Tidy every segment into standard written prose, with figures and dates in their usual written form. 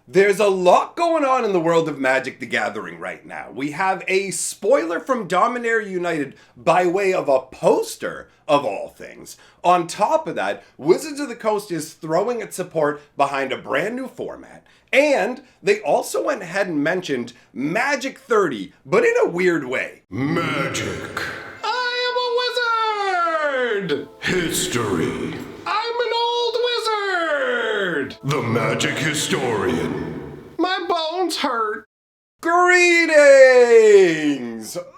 There's a lot going on in the world of Magic the Gathering right now. We have a spoiler from Dominaria United by way of a poster, of all things. On top of that, Wizards of the Coast is throwing its support behind a brand new format. And they also went ahead and mentioned Magic 30, but in a weird way. Magic. I am a wizard! History. I'm an old wizard! The Magic Historian. My bones hurt. Greetings,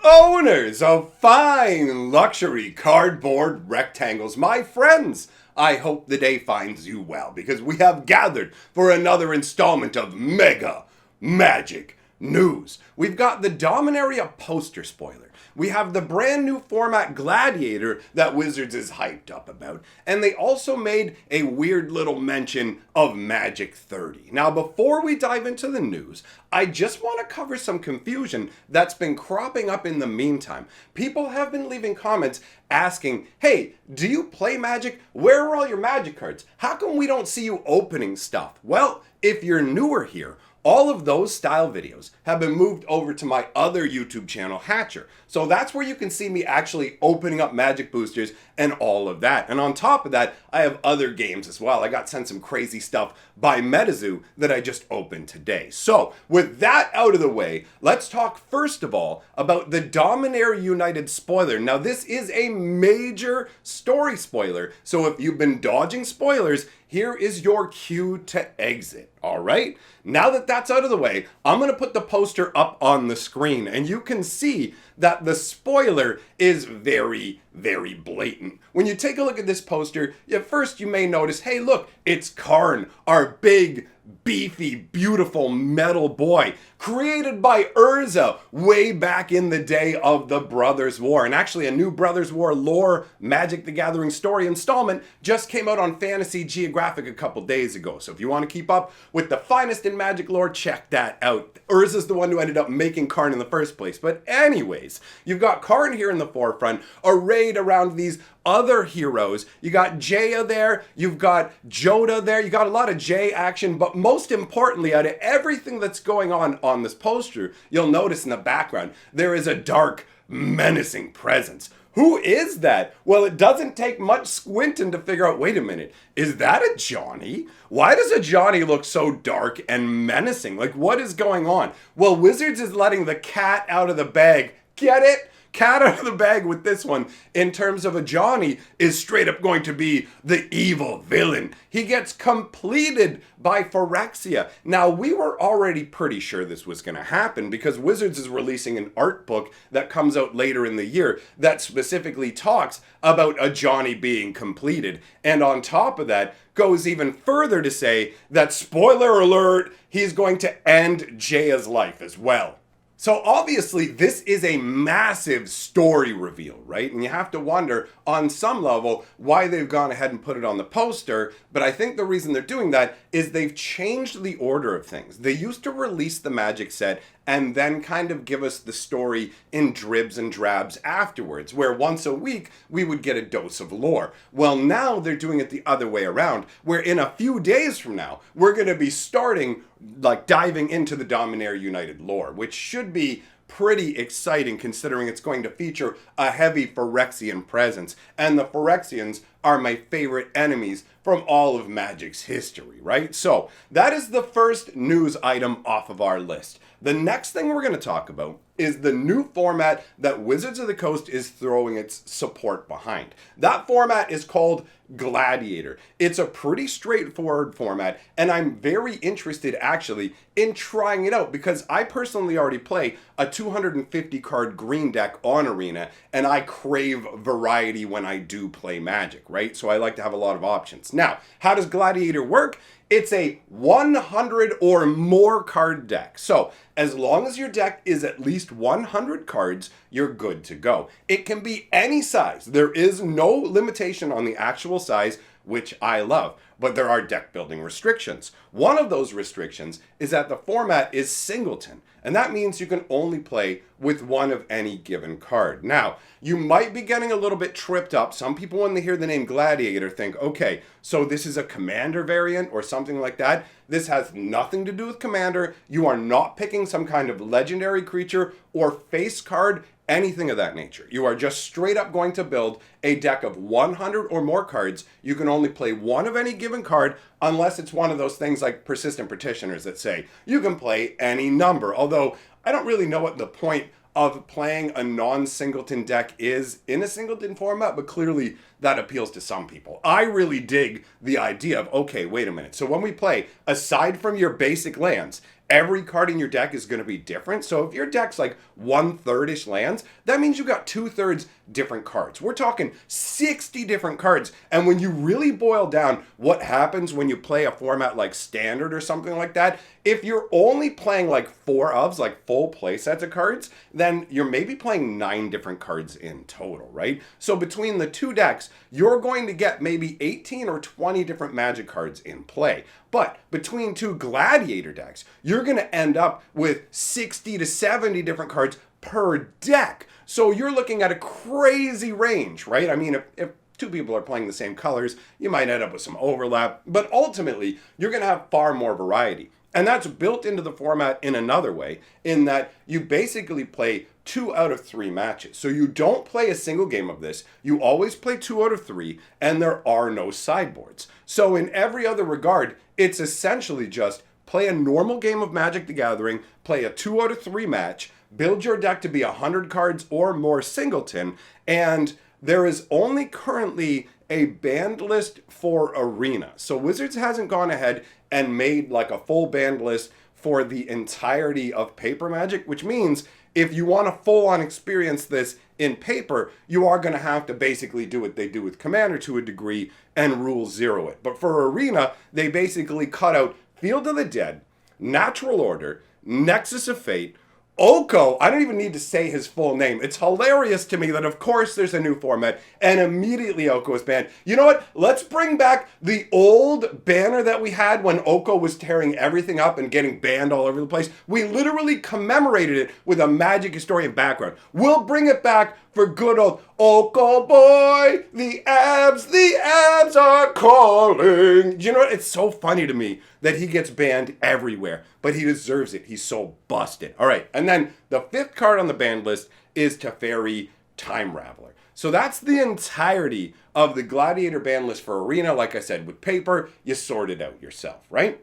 owners of fine luxury cardboard rectangles, my friends. I hope the day finds you well, because we have gathered for another installment of Mega Magic News. We've got the Dominaria poster spoiler. We have the brand new format Gladiator that Wizards is hyped up about. And they also made a weird little mention of Magic 30. Now, before we dive into the news, I just want to cover some confusion that's been cropping up in the meantime. People have been leaving comments asking, hey, do you play Magic? Where are all your Magic cards? How come we don't see you opening stuff? Well, if you're newer here, all of those style videos have been moved over to my other YouTube channel, Hatcher. So that's where you can see me actually opening up Magic boosters and all of that. And on top of that, I have other games as well. I got sent some crazy stuff by MetaZoo that I just opened today. So with that out of the way, let's talk first of all about the Dominaria United spoiler. Now this is a major story spoiler. So if you've been dodging spoilers, here is your cue to exit, all right? Now that that's out of the way, I'm gonna put the poster up on the screen and you can see that the spoiler is very, very blatant. When you take a look at this poster, at first you may notice, hey look, it's Karn, our big, beefy, beautiful metal boy, created by Urza way back in the day of the Brothers War. And actually a new Brothers War lore Magic the Gathering story installment just came out on Fantasy Geographic a couple days ago. So if you want to keep up with the finest in Magic lore, check that out. Urza's the one who ended up making Karn in the first place. But anyways, you've got Karn here in the forefront, arrayed around these other heroes. You got Jaya there, you've got Joda there, you got a lot of J action, but most importantly, out of everything that's going on this poster, you'll notice in the background, there is a dark, menacing presence. Who is that? Well, it doesn't take much squinting to figure out, wait a minute, is that a Johnny? Why does a Johnny look so dark and menacing? Like, what is going on? Well, Wizards is letting the cat out of the bag. Get it? Cat out of the bag with this one in terms of a Johnny is straight up going to be the evil villain. He gets completed by Phyrexia. Now, we were already pretty sure this was going to happen because Wizards is releasing an art book that comes out later in the year that specifically talks about a Johnny being completed. And on top of that, goes even further to say that, spoiler alert, he's going to end Jaya's life as well. So obviously this is a massive story reveal, right? And you have to wonder on some level why they've gone ahead and put it on the poster. But I think the reason they're doing that is they've changed the order of things. They used to release the Magic set and then kind of give us the story in dribs and drabs afterwards, where once a week we would get a dose of lore. Well, now they're doing it the other way around, where in a few days from now, we're going to be starting, like, diving into the Dominaria United lore, which should be pretty exciting considering it's going to feature a heavy Phyrexian presence. And the Phyrexians are my favorite enemies from all of Magic's history, right? So that is the first news item off of our list. The next thing we're going to talk about is the new format that Wizards of the Coast is throwing its support behind. That format is called Gladiator. It's a pretty straightforward format, and I'm very interested actually in trying it out because I personally already play a 250 card green deck on Arena, and I crave variety when I do play Magic, right? So I like to have a lot of options. Now, how does Gladiator work? It's a 100 or more card deck. So as long as your deck is at least 100 cards, you're good to go. It can be any size. There is no limitation on the actual size, which I love. but there are deck building restrictions. One of those restrictions is that the format is singleton, and that means you can only play with one of any given card. Now, you might be getting a little bit tripped up. Some people, when they hear the name Gladiator, think, okay, so this is a Commander variant or something like that. This has nothing to do with Commander. You are not picking some kind of legendary creature or face card, anything of that nature. You are just straight up going to build a deck of 100 or more cards. You can only play one of any given card unless it's one of those things like persistent petitioners that say you can play any number. Although I don't really know what the point of playing a non-singleton deck is in a singleton format, but clearly that appeals to some people. I really dig the idea of, okay, wait a minute. So when we play, aside from your basic lands, every card in your deck is going to be different. So if your deck's like 1/3-ish lands, that means you got 2/3 different cards. We're talking 60 different cards. And when you really boil down what happens when you play a format like Standard or something like that, if you're only playing like 4 ofs, like full play sets of cards, then you're maybe playing 9 different cards in total, right? So between the two decks, you're going to get maybe 18 or 20 different Magic cards in play. But between two Gladiator decks, you're going to end up with 60 to 70 different cards per deck. So you're looking at a crazy range, right? I mean, if two people are playing the same colors, you might end up with some overlap. But ultimately, you're going to have far more variety. And that's built into the format in another way, in that you basically play 2 out of 3 matches. So you don't play a single game of this. You always play 2 out of 3, and there are no sideboards. So in every other regard, it's essentially just play a normal game of Magic the Gathering, play a 2 out of 3 match, build your deck to be 100 cards or more singleton, and there is only currently a banned list for Arena. So Wizards hasn't gone ahead and made like a full banned list for the entirety of paper Magic, which means if you want to full-on experience this in paper, you are going to have to basically do what they do with Commander to a degree and rule 0 it. But for Arena, they basically cut out Field of the Dead, Natural Order, Nexus of Fate, Oko. I don't even need to say his full name. It's hilarious to me that, of course, there's a new format, and immediately Oko is banned. You know what? Let's bring back the old banner that we had when Oko was tearing everything up and getting banned all over the place. We literally commemorated it with a Magic historian background. We'll bring it back for good old Oko boy. The abs are calling. Do you know what? It's so funny to me that he gets banned everywhere, but he deserves it. He's so busted. All right, and then the 5th card on the banned list is Teferi Time Raveler. So that's the entirety of the Gladiator ban list for Arena. Like I said, with paper, you sort it out yourself, right?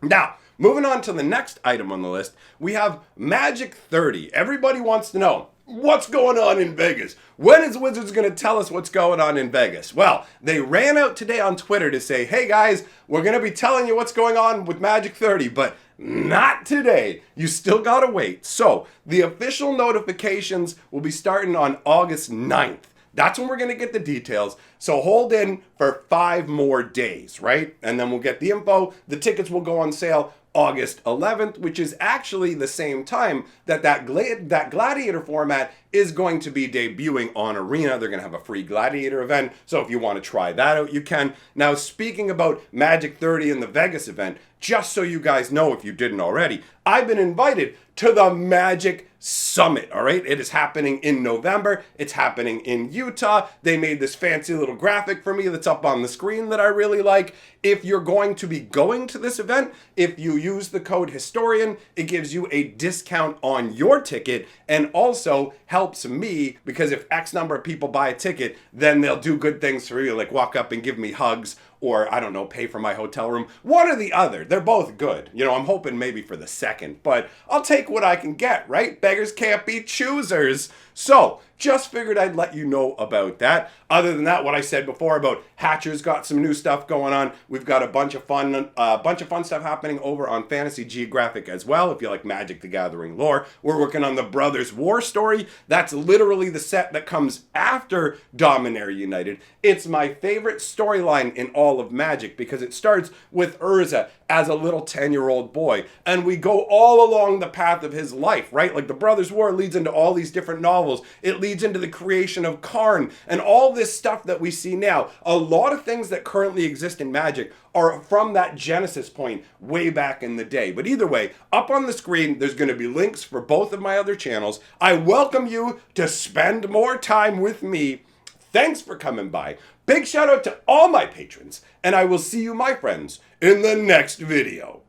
Now, moving on to the next item on the list, we have Magic 30. Everybody wants to know, what's going on in Vegas? When is Wizards going to tell us what's going on in Vegas? Well, they ran out today on Twitter to say, hey guys, we're going to be telling you what's going on with Magic 30, but not today. You still got to wait. So the official notifications will be starting on August 9th. That's when we're going to get the details. So hold in for 5 more days, right? And then we'll get the info. The tickets will go on sale August 11th, which is actually the same time that Gladiator format is going to be debuting on Arena. They're going to have a free Gladiator event, so if you want to try that out, you can. Now, speaking about Magic 30 and the Vegas event, just so you guys know if you didn't already, I've been invited to the Magic Summit, all right? It is happening in November. It's happening in Utah. They made this fancy little graphic for me that's up on the screen that I really like. If you're going to be going to this event, if you use the code Historian, it gives you a discount on your ticket and also helps me because if X number of people buy a ticket, then they'll do good things for you, like walk up and give me hugs or, I don't know, pay for my hotel room. One or the other. They're both good. You know, I'm hoping maybe for the second, but I'll take what I can get, right? Beggars can't be choosers. So, just figured I'd let you know about that. Other than that, what I said before about Hatcher's got some new stuff going on. We've got a bunch of fun stuff happening over on Fantasy Geographic as well. If you like Magic the Gathering lore, we're working on the Brothers War story. That's literally the set that comes after Dominaria United. It's my favorite storyline in all all of Magic, because it starts with Urza as a little 10-year-old boy, and we go all along the path of his life, right? Like the Brothers' War leads into all these different novels. It leads into the creation of Karn and all this stuff that we see now. A lot of things that currently exist in Magic are from that Genesis point way back in the day. But either way, up on the screen, there's going to be links for both of my other channels. I welcome you to spend more time with me. Thanks for coming by. Big shout out to all my patrons, and I will see you, my friends, in the next video.